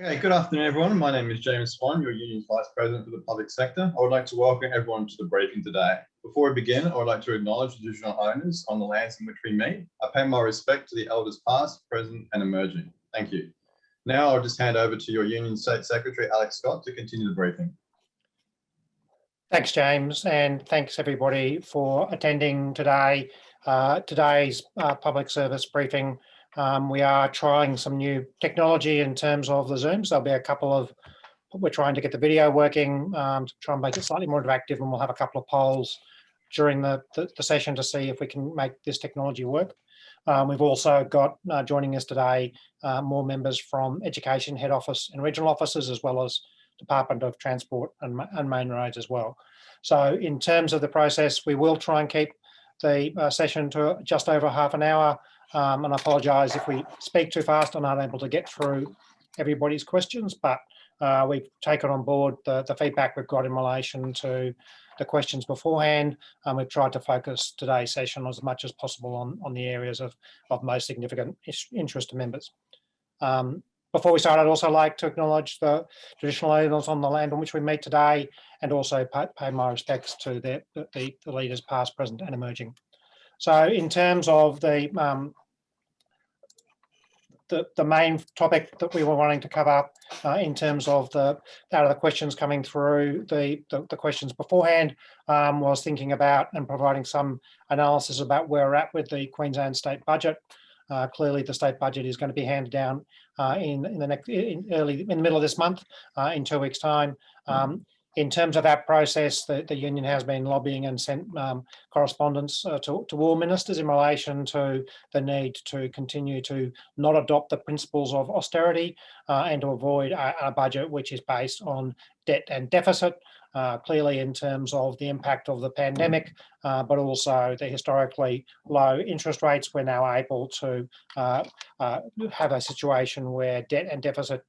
Okay, good afternoon, everyone. My name is James Swan, your Union's Vice President for the Public Sector. I would like to welcome everyone to the briefing today. Before we begin, I would like to acknowledge the traditional owners on the lands in which we meet. I pay my respect to the elders past, present, and emerging. Thank you. Now I'll just hand over to your Union State Secretary, Alex Scott, to continue the briefing. Thanks, James, and thanks everybody for attending today. Today's public service briefing. We are trialling some new technology in terms of the Zooms. There'll be a couple of, we're trying to get the video working to try and make it slightly more interactive, and we'll have a couple of polls during the session to see if we can make this technology work. We've also got joining us today more members from Education Head Office and Regional Offices, as well as Department of Transport and Main Roads as well. So in terms of the process, we will try and keep the session to just over half an hour. And I apologise if we speak too fast and aren't able to get through everybody's questions, but we've taken on board the feedback we've got in relation to the questions beforehand. We've tried to focus today's session as much as possible on the areas of most significant interest to members. Before we start, I'd also like to acknowledge the traditional owners on the land on which we meet today, and also pay my respects to the leaders past, present and emerging. So in terms of the main topic that we were wanting to cover in terms of out of the questions coming through, the questions beforehand, was thinking about and providing some analysis about where we're at with the Queensland state budget. Clearly, the state budget is going to be handed down in the middle of this month, in 2 weeks' time. In terms of that process, the union has been lobbying and sent correspondence to all ministers in relation to the need to continue to not adopt the principles of austerity and to avoid a budget which is based on debt and deficit. Clearly in terms of the impact of the pandemic, but also the historically low interest rates, we're now able to have a situation where debt and deficit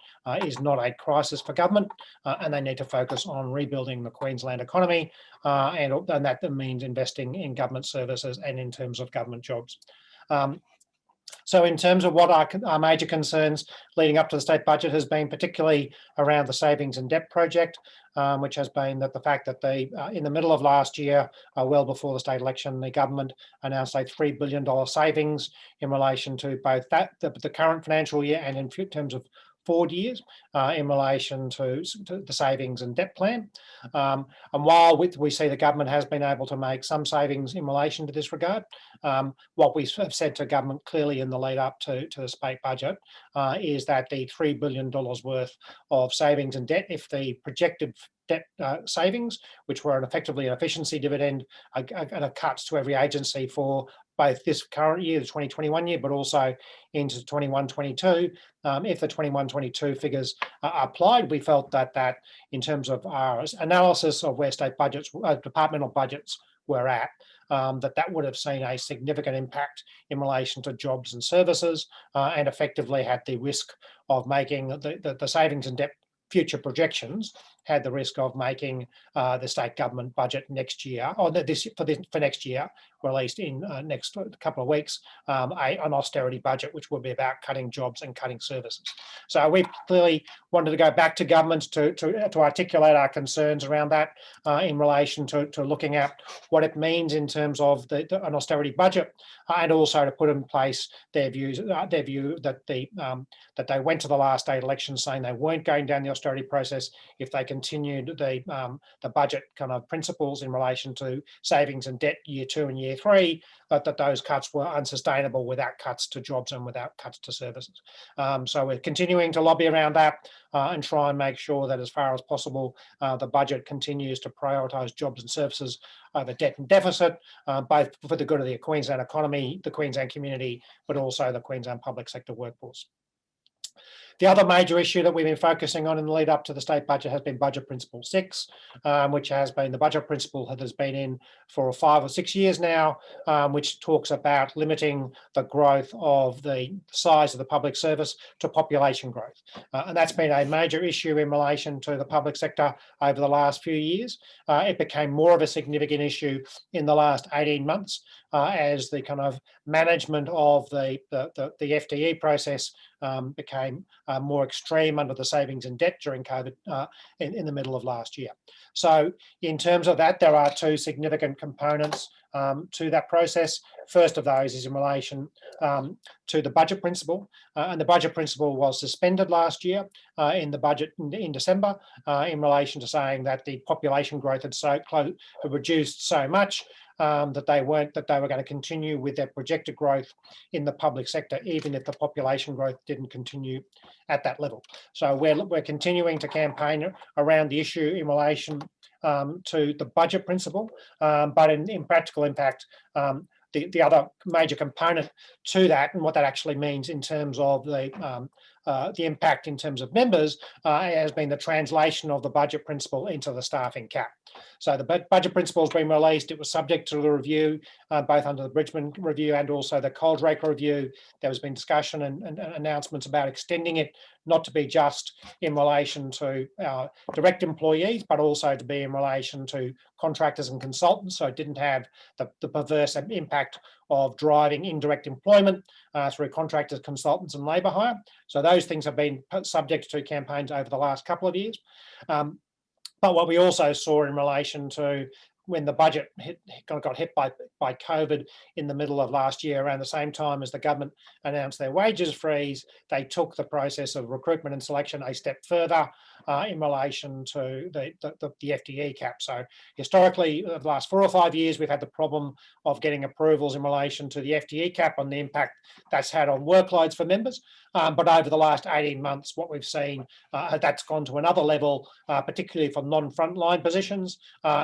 is not a crisis for government, and they need to focus on rebuilding the Queensland economy, and that means investing in government services and in terms of government jobs. So in terms of what our major concerns leading up to the state budget has been particularly around the savings and debt project, which has been that the fact that in the middle of last year, well before the state election, the government announced a $3 billion savings in relation to both the current financial year and in terms of forward years in relation to the savings and debt plan. And while we see the government has been able to make some savings in relation to this regard, what we have said to government clearly in the lead up to the state budget is that the $3 billion worth of savings and debt, if the projected debt savings, which were effectively an efficiency dividend, are cuts to every agency for both this current year, the 2021 year, but also into 21-22. If the 21-22 figures are applied, we felt that in terms of our analysis of where state budgets, departmental budgets were at, that would have seen a significant impact in relation to jobs and services, and effectively had the risk of making the savings and debt future projections had the risk of making the state government budget next year, or for next year, released in next couple of weeks, an austerity budget, which will be about cutting jobs and cutting services. So we clearly wanted to go back to governments to articulate our concerns around that in relation to looking at what it means in terms of an austerity budget, and also to put in place their view that they went to the last state election saying they weren't going down the austerity process if they continued the budget kind of principles in relation to savings and debt year 2 and year 3, but that those cuts were unsustainable without cuts to jobs and without cuts to services. So we're continuing to lobby around that and try and make sure that as far as possible, the budget continues to prioritise jobs and services over debt and deficit, both for the good of the Queensland economy, the Queensland community, but also the Queensland public sector workforce. The other major issue that we've been focusing on in the lead up to the state budget has been Budget Principle 6, which has been the budget principle that has been in for 5 or 6 years now, which talks about limiting the growth of the size of the public service to population growth. And that's been a major issue in relation to the public sector over the last few years. It became more of a significant issue in the last 18 months as the kind of management of the FTE process became more extreme under the savings and debt during COVID in the middle of last year. So in terms of that, there are two significant components to that process. First of those is in relation to the budget principle, and the budget principle was suspended last year in the budget in December in relation to saying that the population growth had reduced so much that they were going to continue with their projected growth in the public sector, even if the population growth didn't continue at that level. So we're continuing to campaign around the issue in relation to the budget principle, but in practical impact, the other major component to that and what that actually means in terms of the impact in terms of members has been the translation of the budget principle into the staffing cap. So the budget principle has been released. It was subject to the review, both under the Bridgman review and also the Coldrake review. There has been discussion and announcements about extending it, not to be just in relation to our direct employees, but also to be in relation to contractors and consultants. So it didn't have the perverse impact of driving indirect employment through contractors, consultants and labour hire. So those things have been subject to campaigns over the last couple of years. But what we also saw in relation to when the budget got hit by COVID in the middle of last year, around the same time as the government announced their wages freeze, they took the process of recruitment and selection a step further in relation to the FTE cap. So historically, the last 4 or 5 years, we've had the problem of getting approvals in relation to the FTE cap and the impact that's had on workloads for members. But over the last 18 months, what we've seen, that's gone to another level, particularly for non-frontline positions,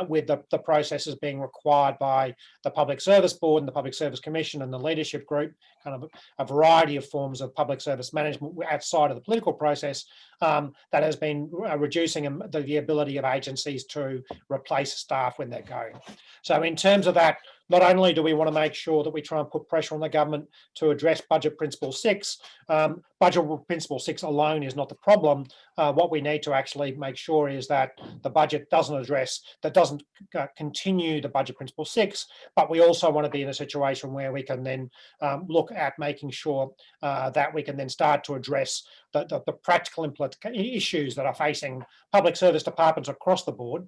with the processes being required by the Public Service Board and the Public Service Commission and the leadership group, kind of a variety of forms of public service management outside of the political process, that has been reducing the ability of agencies to replace staff when they're going. So in terms of that, not only do we want to make sure that we try and put pressure on the government to address Budget Principle 6, Budget Principle 6 alone is not the problem. What we need to actually make sure is that the budget doesn't continue the Budget Principle 6, but we also want to be in a situation where we can then look at making sure that we can then start to address the practical issues that are facing public service departments across the board,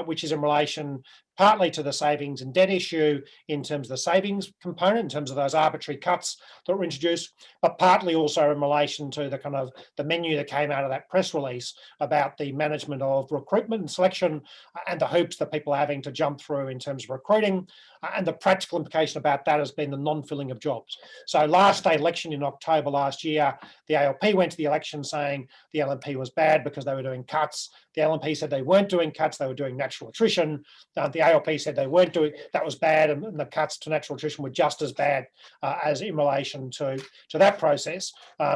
which is in relation partly to the savings and debt issue in terms of the savings component, in terms of those arbitrary cuts that were introduced, but partly also in relation to the kind of the menu that came out of that press release about the management of recruitment and selection and the hoops that people are having to jump through in terms of recruiting. And the practical implication about that has been the non-filling of jobs. So last state election in October last year, the ALP went to the election saying the LNP was bad because they were doing cuts. The LNP said they weren't doing cuts, they were doing natural attrition. The ALP said they weren't doing, that was bad, and the cuts to natural attrition were just as bad as in relation to that process.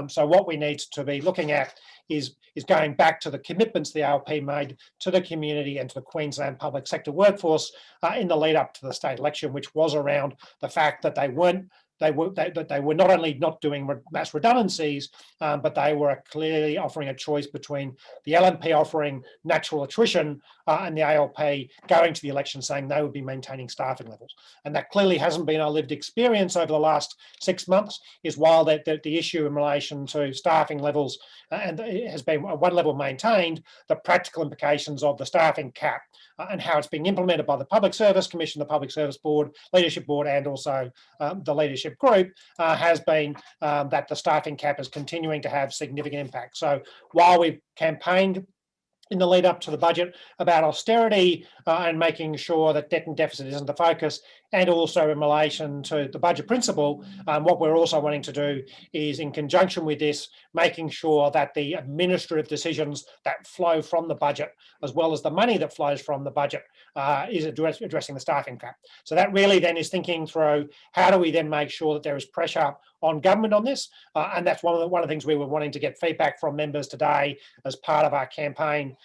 So what we need to be looking at is going back to the commitments the ALP made to the community and to the Queensland public sector workforce in the lead up to the state election, which was around the fact that they were not only not doing mass redundancies, but they were clearly offering a choice between the LNP offering natural attrition and the ALP going to the election saying they would be maintaining staffing levels. And that clearly hasn't been our lived experience over the last 6 months, is while the issue in relation to staffing levels and it has been one level maintained, the practical implications of the staffing cap and how it's being implemented by the Public Service Commission, the Public Service Board, Leadership Board, and also the Leadership Group has been that the staffing cap is continuing to have significant impact. So while we've campaigned in the lead up to the budget about austerity and making sure that debt and deficit isn't the focus, and also in relation to the budget principle, what we're also wanting to do is, in conjunction with this, making sure that the administrative decisions that flow from the budget, as well as the money that flows from the budget, is addressing the staffing cap. So that really then is thinking through how do we then make sure that there is pressure on government on this, and that's one of the things we were wanting to get feedback from members today as part of our campaign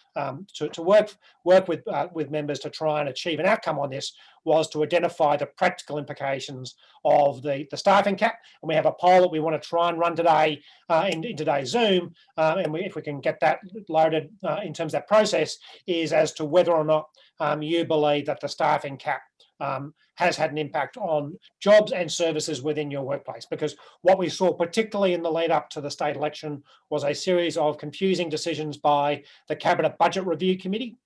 to work with members to try and achieve an outcome on this, was to identify the practical implications of the staffing cap. And we have a poll that we want to try and run today in today's Zoom, and if we can get that loaded in terms of that process, is as to whether or not you believe that the staffing cap has had an impact on jobs and services within your workplace. Because what we saw, particularly in the lead up to the state election, was a series of confusing decisions by the Cabinet Budget Review Committee,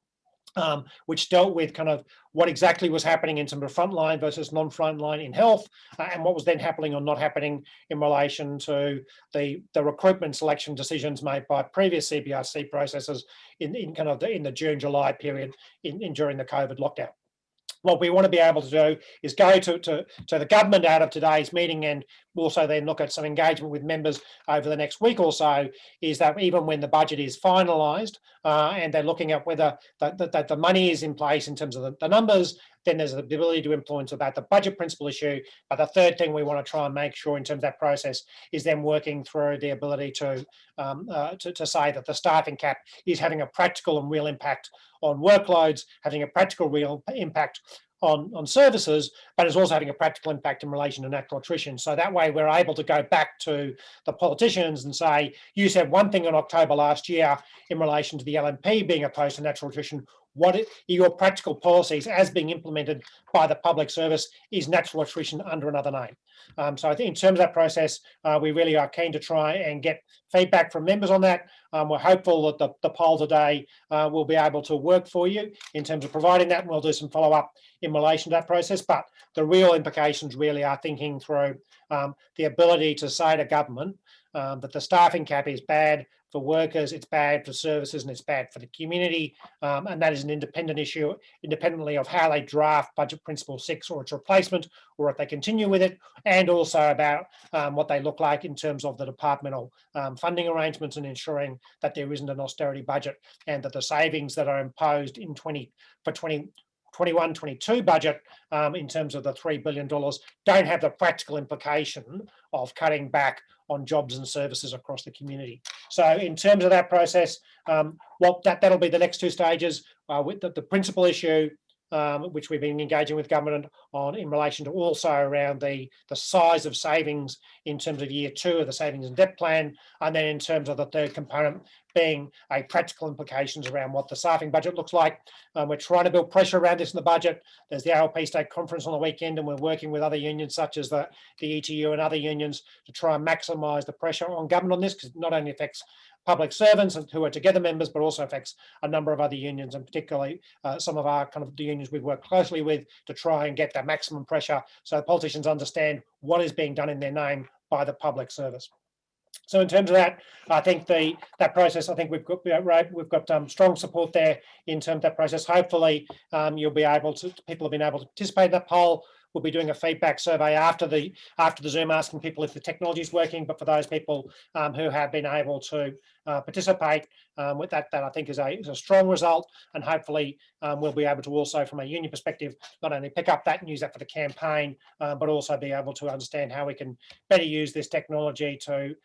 which dealt with kind of what exactly was happening in terms of frontline versus non-frontline in health, and what was then happening or not happening in relation to the recruitment selection decisions made by previous CBRC processes in the June-July period during the COVID lockdown. What we want to be able to do is go to the government out of today's meeting, and also then look at some engagement with members over the next week or so, is that even when the budget is finalised and they're looking at whether the money is in place in terms of the numbers, then there's the ability to influence about the budget principle issue. But the third thing we want to try and make sure in terms of that process is then working through the ability to say that the staffing cap is having a practical and real impact on workloads, having a practical real impact on services, but it's also having a practical impact in relation to natural attrition. So that way we're able to go back to the politicians and say, you said one thing in October last year in relation to the LNP being opposed to natural attrition. What are your practical policies as being implemented by the public service? Is natural attrition under another name? So I think in terms of that process, we really are keen to try and get feedback from members on that. We're hopeful that the poll today will be able to work for you in terms of providing that, and we'll do some follow-up in relation to that process. But the real implications really are thinking through the ability to say to government that the staffing cap is bad for workers, it's bad for services, and it's bad for the community. And that is an independent issue, independently of how they draft Budget Principle 6 or its replacement, or if they continue with it, and also about what they look like in terms of the departmental funding arrangements, and ensuring that there isn't an austerity budget, and that the savings that are imposed in 21-22 budget in terms of the $3 billion don't have the practical implication of cutting back on jobs and services across the community. So in terms of that process, that'll be the next two stages. With the principal issue, which we've been engaging with government on in relation to also around the size of savings in terms of year 2 of the savings and debt plan, and then in terms of the third component being a practical implications around what the staffing budget looks like. We're trying to build pressure around this in the budget. There's the ALP State Conference on the weekend, and we're working with other unions such as the ETU and other unions to try and maximise the pressure on government on this, because it not only affects public servants who are together members, but also affects a number of other unions, and particularly some of our the unions we've worked closely with to try and get that maximum pressure so politicians understand what is being done in their name by the public service. So in terms of that, I think that process, I think we've got strong support there in terms of that process. Hopefully, people have been able to participate in that poll. We'll be doing a feedback survey after the Zoom, asking people if the technology is working. But for those people who have been able to participate with that I think is a strong result, and hopefully we'll be able to also, from a union perspective, not only pick up that and use that for the campaign, but also be able to understand how we can better use this technology to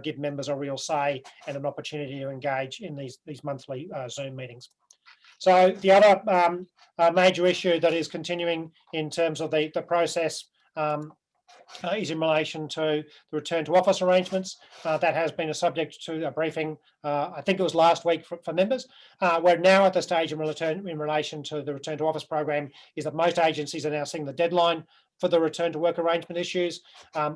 give members a real say and an opportunity to engage in these monthly Zoom meetings. So the other major issue that is continuing in terms of the process is in relation to the return to office arrangements. That has been a subject to a briefing, I think it was last week for members. We're now at the stage in relation to the return to office program is that most agencies are now seeing the deadline for the return to work arrangement issues.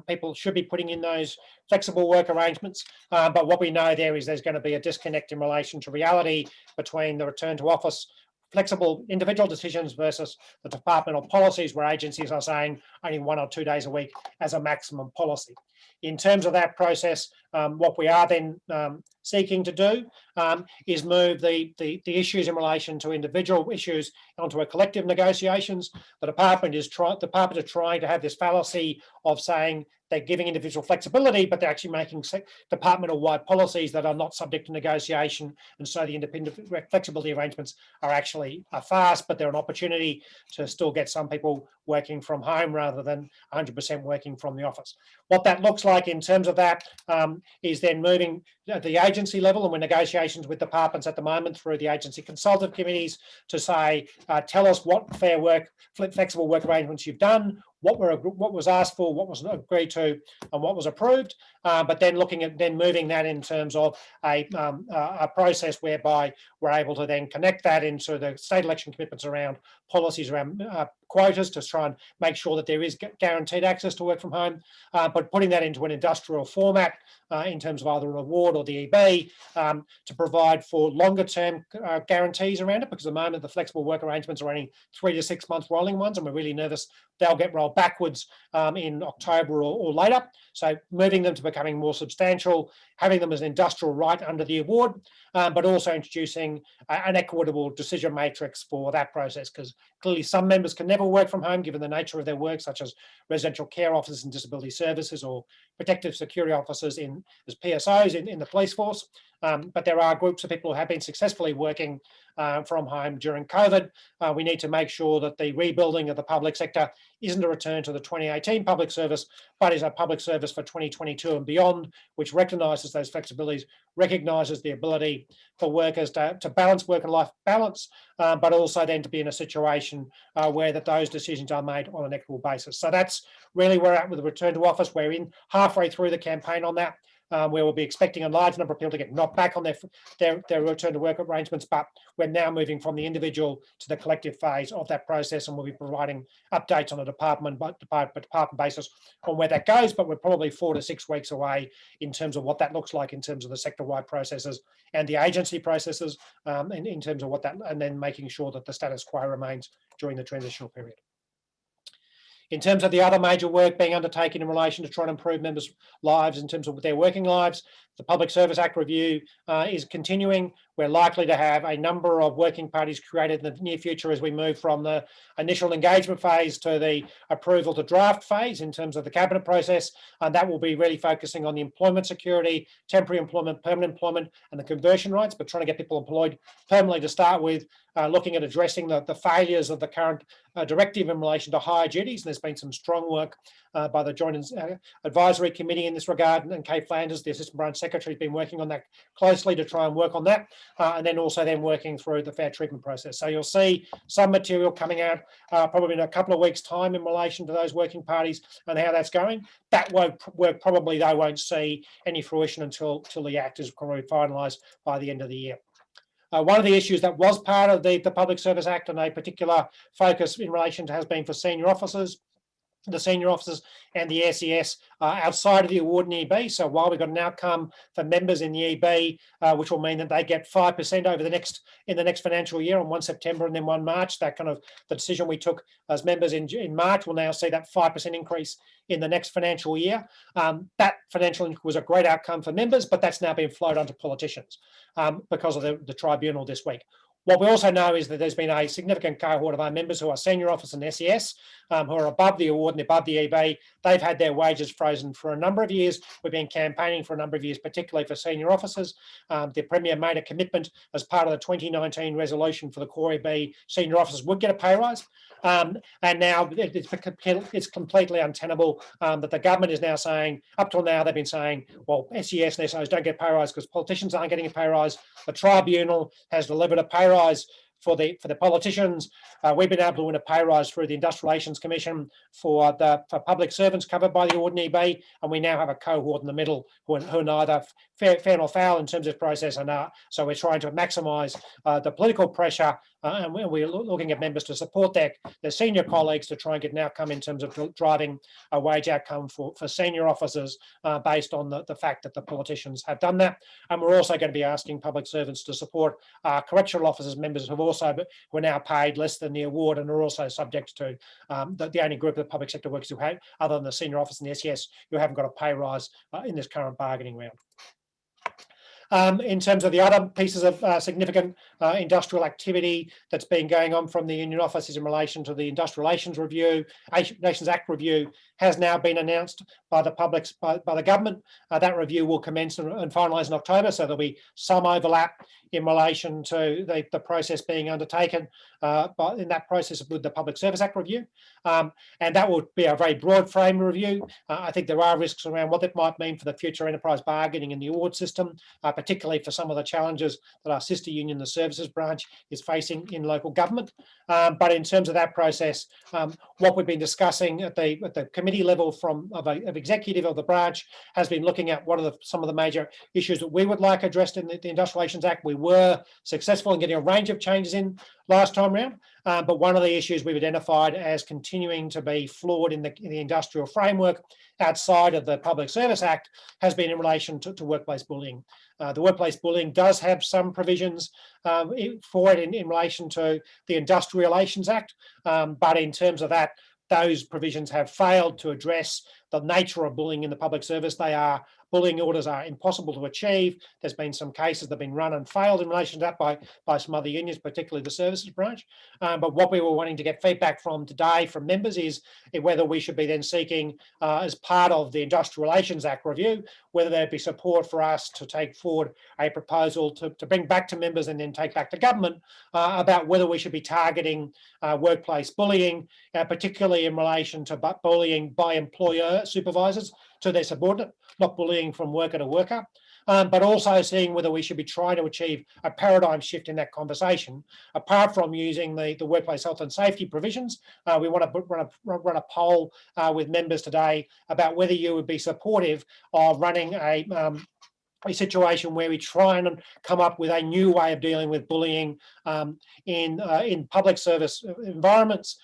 People should be putting in those flexible work arrangements, but what we know there is there's going to be a disconnect in relation to reality between the return to office flexible individual decisions versus the departmental policies, where agencies are saying only 1 or 2 days a week as a maximum policy. In terms of that process, what we are then seeking to do is move the issues in relation to individual issues onto a collective negotiations. The department is trying to have this fallacy of saying they're giving individual flexibility, but they're actually making departmental-wide policies that are not subject to negotiation. And so the independent flexibility arrangements are actually a farce, but they're an opportunity to still get some people working from home rather than 100% working from the office. What that looks like in terms of that is then moving at the agency level, and we're negotiations with departments at the moment through the agency consultative committees to say, tell us what flexible work arrangements you've done, what was asked for, what was agreed to, and what was approved. But then looking at moving that in terms of a process whereby we're able to then connect that into the state election commitments around policies around quotas to try and make sure that there is guaranteed access to work from home, but putting that into an industrial format in terms of either an award or the EB to provide for longer term guarantees around it, because at the moment the flexible work arrangements are only 3 to 6 month rolling ones, and we're really nervous they'll get rolled backwards in October or later. So moving them to becoming more substantial, having them as an industrial right under the award, but also introducing an equitable decision matrix for that process, because clearly some members can never work from home given the nature of their work, such as residential care officers and disability services, or protective security officers as PSOs in the police force. But there are groups of people who have been successfully working from home during COVID. We need to make sure that the rebuilding of the public sector isn't a return to the 2018 public service, but is a public service for 2022 and beyond, which recognises those flexibilities, recognises the ability for workers to balance work and life balance, but also then to be in a situation where those decisions are made on an equitable basis. So that's really where we're at with the return to office. We're in halfway through the campaign on that. Where we'll be expecting a large number of people to get knocked back on their return to work arrangements, but we're now moving from the individual to the collective phase of that process, and we'll be providing updates on a department basis on where that goes, but we're probably 4 to 6 weeks away in terms of what that looks like in terms of the sector-wide processes and the agency processes in terms of what that, and then making sure that the status quo remains during the transitional period. In terms of the other major work being undertaken in relation to trying to improve members' lives in terms of their working lives, the Public Service Act review is continuing. We're likely to have a number of working parties created in the near future as we move from the initial engagement phase to the approval to draft phase in terms of the cabinet process. And that will be really focusing on the employment security, temporary employment, permanent employment, and the conversion rights, but trying to get people employed permanently to start with, looking at addressing the failures of the current directive in relation to higher duties. And there's been some strong work by the Joint Advisory Committee in this regard, and Kate Flanders, the Assistant Branch Secretary, has been working on that closely to try and work on that, and then also working through the fair treatment process. So you'll see some material coming out probably in a couple of weeks' time in relation to those working parties and how that's going. That work probably they won't see any fruition until the Act is finalised by the end of the year. One of the issues that was part of the Public Service Act and a particular focus in relation to has been for senior officers, the senior officers and the SES outside of the award in EB. So while we've got an outcome for members in the EB, which will mean that they get 5% over in the next financial year on 1 September and then 1 March, that kind of the decision we took as members in March will now see that 5% increase in the next financial year. That financial was a great outcome for members, but that's now been flowed onto politicians because of the tribunal this week. What we also know is that there's been a significant cohort of our members who are senior officers and SES who are above the award and above the EB. They've had their wages frozen for a number of years. We've been campaigning for a number of years, particularly for senior officers. The Premier made a commitment as part of the 2019 resolution for the core EB senior officers would get a pay rise. And now it's completely untenable that the government is now saying, up till now they've been saying, well, SES and SOs don't get pay rise because politicians aren't getting a pay rise. The tribunal has delivered a pay rise for the politicians. We've been able to win a pay rise through the Industrial Relations Commission for public servants covered by the award in EB, and we now have a cohort in the middle who are neither fair nor foul in terms of process, and so we're trying to maximise the political pressure, and we're looking at members to support their senior colleagues to try and get an outcome in terms of driving a wage outcome for senior officers based on the fact that the politicians have done that. And we're also going to be asking public servants to support correctional officers members who are now paid less than the award and are also subject to the only group of the public sector workers who have, other than the senior officers and the SES, who haven't got a pay rise in this current bargaining round. In terms of the other pieces of significant industrial activity that's been going on from the Union Office is in relation to the Industrial Relations Review, Nations Act review has now been announced by the by the government. That review will commence and finalise in October, so there'll be some overlap in relation to the process being undertaken but in that process with the Public Service Act review. And that will be a very broad frame review. I think there are risks around what that might mean for the future enterprise bargaining in the award system, particularly for some of the challenges that our sister union, the Services Branch, is facing in local government. But in terms of that process, what we've been discussing at the committee level of executive of the branch has been looking at what are some of the major issues that we would like addressed in the Industrial Relations Act. We were successful in getting a range of changes in last time round, but one of the issues we've identified as continuing to be flawed in the industrial framework outside of the Public Service Act has been in relation to workplace bullying. The workplace bullying does have some provisions for it in relation to the Industrial Relations Act, but in terms of that, those provisions have failed to address the nature of bullying in the public service. Bullying orders are impossible to achieve. There's been some cases that have been run and failed in relation to that by some other unions, particularly the Services Branch. But what we were wanting to get feedback from today from members is whether we should be then seeking, as part of the Industrial Relations Act review, whether there'd be support for us to take forward a proposal to bring back to members and then take back to government about whether we should be targeting workplace bullying, particularly in relation to bullying by employer supervisors to their subordinate, not bullying from worker to worker, but also seeing whether we should be trying to achieve a paradigm shift in that conversation. Apart from using the workplace health and safety provisions, we want to run a poll with members today about whether you would be supportive of running a situation where we try and come up with a new way of dealing with bullying in public service environments,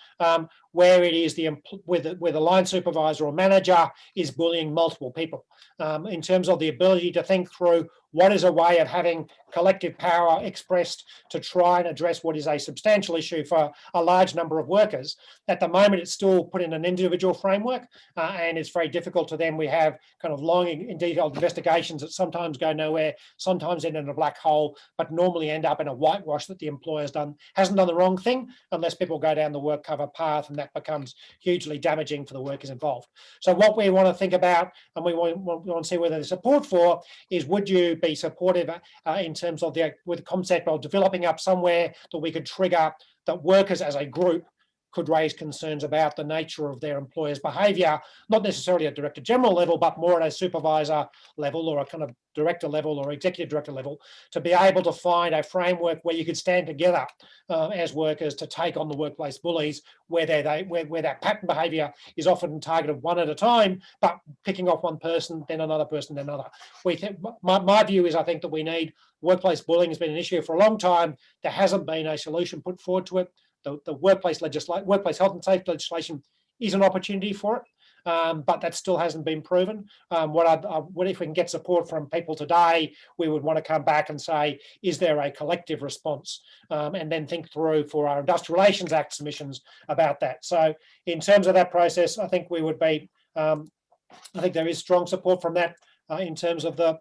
where it is where the line supervisor or manager is bullying multiple people. In terms of the ability to think through what is a way of having collective power expressed to try and address what is a substantial issue for a large number of workers. At the moment, it's still put in an individual framework, and it's very difficult to then. We have kind of long and detailed investigations that sometimes go nowhere, sometimes end in a black hole, but normally end up in a whitewash that the employer's hasn't done the wrong thing, unless people go down the work cover path, and that becomes hugely damaging for the workers involved. So what we want to think about, and we want to see whether there's support for, is would you be supportive in terms of with the concept of developing up somewhere that we could trigger that workers as a group could raise concerns about the nature of their employer's behaviour, not necessarily at director general level, but more at a supervisor level or a kind of director level or executive director level, to be able to find a framework where you could stand together as workers to take on the workplace bullies, where that pattern behaviour is often targeted one at a time, but picking off one person, then another person, then another. My view is I think that we need workplace bullying has been an issue for a long time. There hasn't been a solution put forward to it. The workplace health and safety legislation is an opportunity for it, but that still hasn't been proven. What if we can get support from people today, we would want to come back and say, is there a collective response? And then think through for our Industrial Relations Act submissions about that. So in terms of that process, I think we would be, I think there is strong support from that in terms of the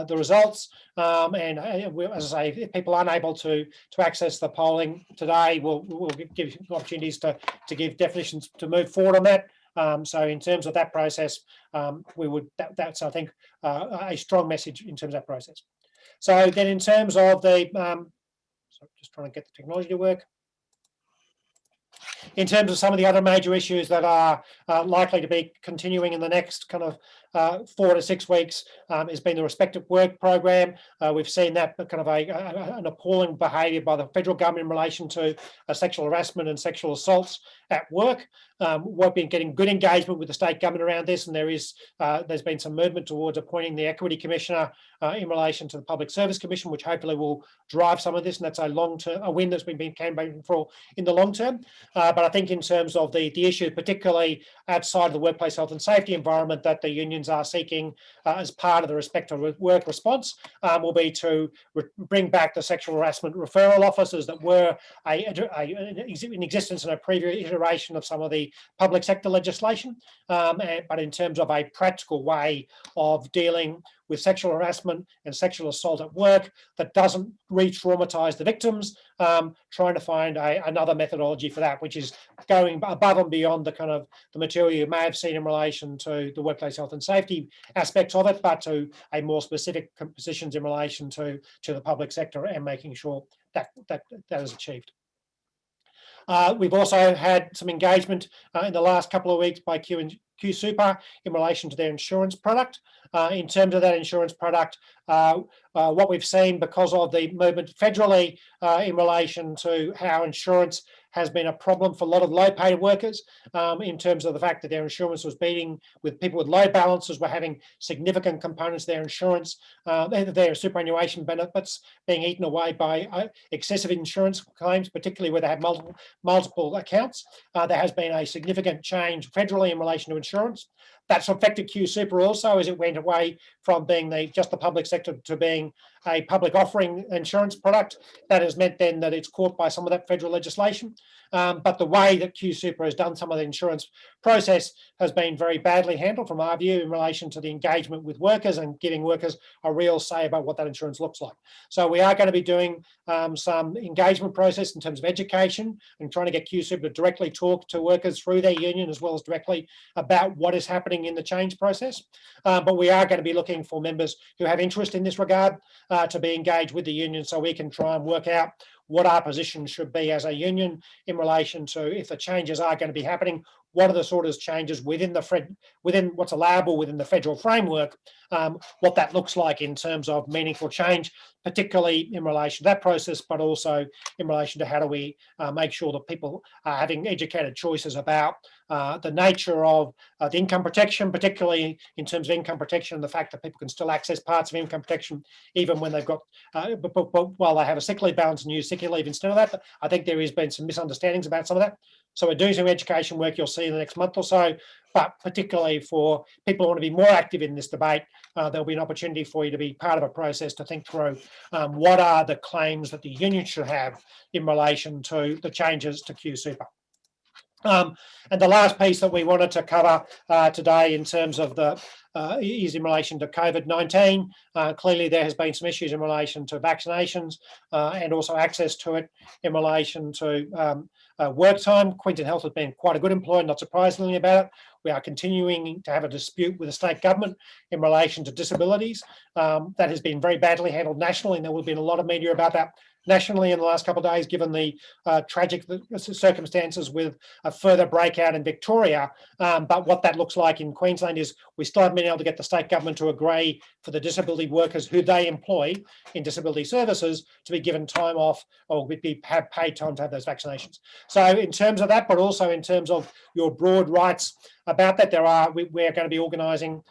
results, and as I say, if people aren't able to access the polling today, we'll give opportunities to give definitions to move forward on that. So in terms of that process, that's I think a strong message in terms of that process. So then in terms of the, just trying to get the technology to work. In terms of some of the other major issues that are likely to be continuing in the next kind of 4 to 6 weeks has been the Respect at Work program. We've seen that kind of an appalling behaviour by the federal government in relation to sexual harassment and sexual assaults at work. We've been getting good engagement with the state government around this, and there's been some movement towards appointing the Equity Commissioner in relation to the Public Service Commission, which hopefully will drive some of this, and that's a win that's been campaigning for in the long term. But I think in terms of the issue, particularly outside of the workplace health and safety environment, that the unions are seeking as part of the Respect at Work response will be to bring back the sexual harassment referral officers that were in existence in a previous iteration of some of the public sector legislation, but in terms of a practical way of dealing with sexual harassment and sexual assault at work that doesn't re-traumatize the victims, trying to find another methodology for that, which is going above and beyond the kind of the material you may have seen in relation to the workplace health and safety aspects of it, but to a more specific positions in relation to the public sector and making sure that is achieved. We've also had some engagement in the last couple of weeks by QSuper in relation to their insurance product. In terms of that insurance product, what we've seen because of the movement federally in relation to how insurance has been a problem for a lot of low-paid workers in terms of the fact that their insurance was beating with people with low balances were having significant components of their insurance, their superannuation benefits being eaten away by excessive insurance claims, particularly where they have multiple accounts. There has been a significant change federally in relation to insurance. That's affected QSuper also as it went away from being just the public sector to being a public offering insurance product. That has meant then that it's caught by some of that federal legislation. But the way that QSuper has done some of the insurance process has been very badly handled from our view in relation to the engagement with workers and giving workers a real say about what that insurance looks like. So we are going to be doing some engagement process in terms of education and trying to get QSuper to directly talk to workers through their union as well as directly about what is happening in the change process. But we are going to be looking for members who have interest in this regard to be engaged with the union so we can try and work out what our position should be as a union in relation to if the changes are going to be happening, what are the sort of changes within what's allowable within the federal framework, what that looks like in terms of meaningful change, particularly in relation to that process, but also in relation to how do we make sure that people are having educated choices about the nature of the income protection, particularly in terms of income protection and the fact that people can still access parts of income protection even when they've got, while they have a sick leave balance and use sick leave instead of that. But I think there has been some misunderstandings about some of that. So we're doing some education work you'll see in the next month or so, but particularly for people who want to be more active in this debate, there'll be an opportunity for you to be part of a process to think through what are the claims that the union should have in relation to the changes to QSuper. And the last piece that we wanted to cover today in terms of the is in relation to COVID-19. Clearly there has been some issues in relation to vaccinations and also access to it in relation to work time. Queensland Health has been quite a good employer, not surprisingly about it. We are continuing to have a dispute with the state government in relation to disabilities. That has been very badly handled nationally, and there will have been a lot of media about that nationally in the last couple of days, given the tragic circumstances with a further breakout in Victoria. But what that looks like in Queensland is we still haven't been able to get the state government to agree for the disability workers who they employ in disability services to be given time off or have paid time to have those vaccinations. So in terms of that, but also in terms of your broad rights about that, we're going to be organising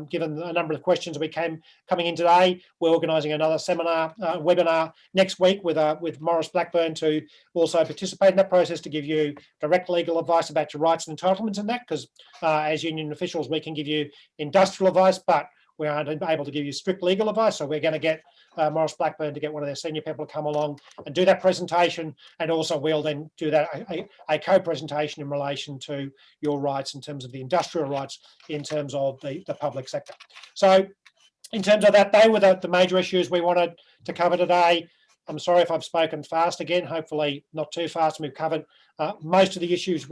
given a number of questions we coming in today, we're organising another seminar, webinar next week with Maurice Blackburn to also participate in that process to give you direct legal advice about your rights and entitlements in that, because as union officials, we can give you industrial advice, but we aren't able to give you strict legal advice. So we're going to get Maurice Blackburn to get one of their senior people to come along and do that presentation. And also we'll then do that a co-presentation in relation to your rights in terms of the industrial rights in terms of the public sector. So in terms of that, they were the major issues we wanted to cover today. I'm sorry if I've spoken fast again, hopefully not too fast. We've covered most of the issues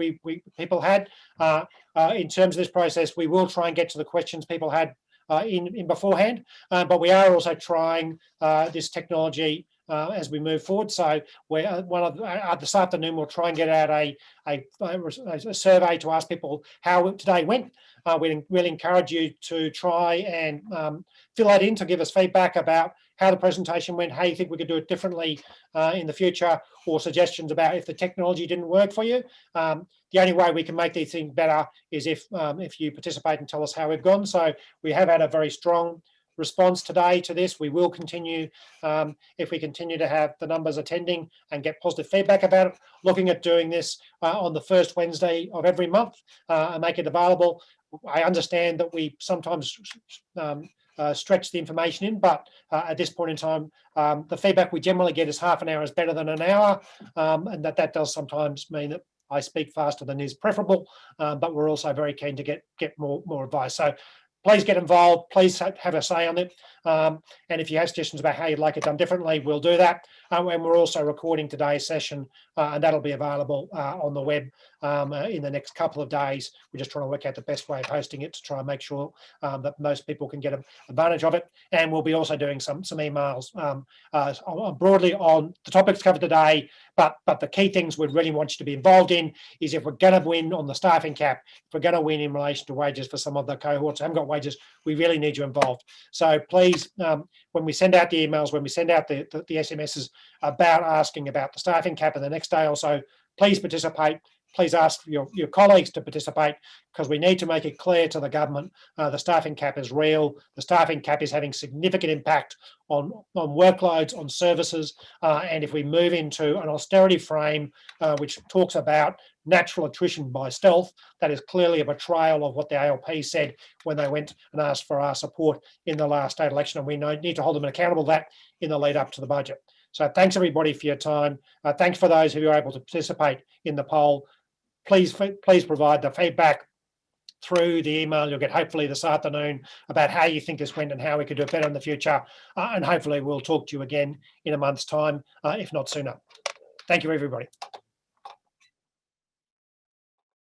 people had. In terms of this process, we will try and get to the questions people had in beforehand, but we are also trying this technology as we move forward. So we're this afternoon we'll try and get out a survey to ask people how today went. We really encourage you to try and fill that in to give us feedback about how the presentation went, how you think we could do it differently in the future, or suggestions about if the technology didn't work for you. The only way we can make these things better is if you participate and tell us how we've gone. So we have had a very strong response today to this. We will continue, if we continue to have the numbers attending and get positive feedback about it, looking at doing this on the first Wednesday of every month and make it available. I understand that we sometimes stretch the information in, but at this point in time, the feedback we generally get is half an hour is better than an hour, and that does sometimes mean that I speak faster than is preferable, but we're also very keen to get more advice. So please get involved. Please have a say on it. And if you have suggestions about how you'd like it done differently, we'll do that. And we're also recording today's session, and that'll be available on the web in the next couple of days. We're just trying to work out the best way of hosting it to try and make sure that most people can get advantage of it. And we'll be also doing some emails broadly on the topics covered today. But the key things we'd really want you to be involved in is, if we're going to win on the staffing cap, if we're going to win in relation to wages for some of the cohorts who haven't got wages, we really need you involved. So please, when we send out the emails, when we send out the SMSs about asking about the staffing cap in the next day or so, please participate. Please ask your colleagues to participate, because we need to make it clear to the government the staffing cap is real. The staffing cap is having significant impact on workloads, on services. And if we move into an austerity frame, which talks about natural attrition by stealth, that is clearly a betrayal of what the ALP said when they went and asked for our support in the last state election. And we need to hold them accountable for that in the lead up to the budget. So thanks everybody for your time. Thanks for those who are able to participate in the poll. Please provide the feedback through the email you'll get hopefully this afternoon about how you think this went and how we could do it better in the future. And hopefully we'll talk to you again in a month's time, if not sooner. Thank you, everybody.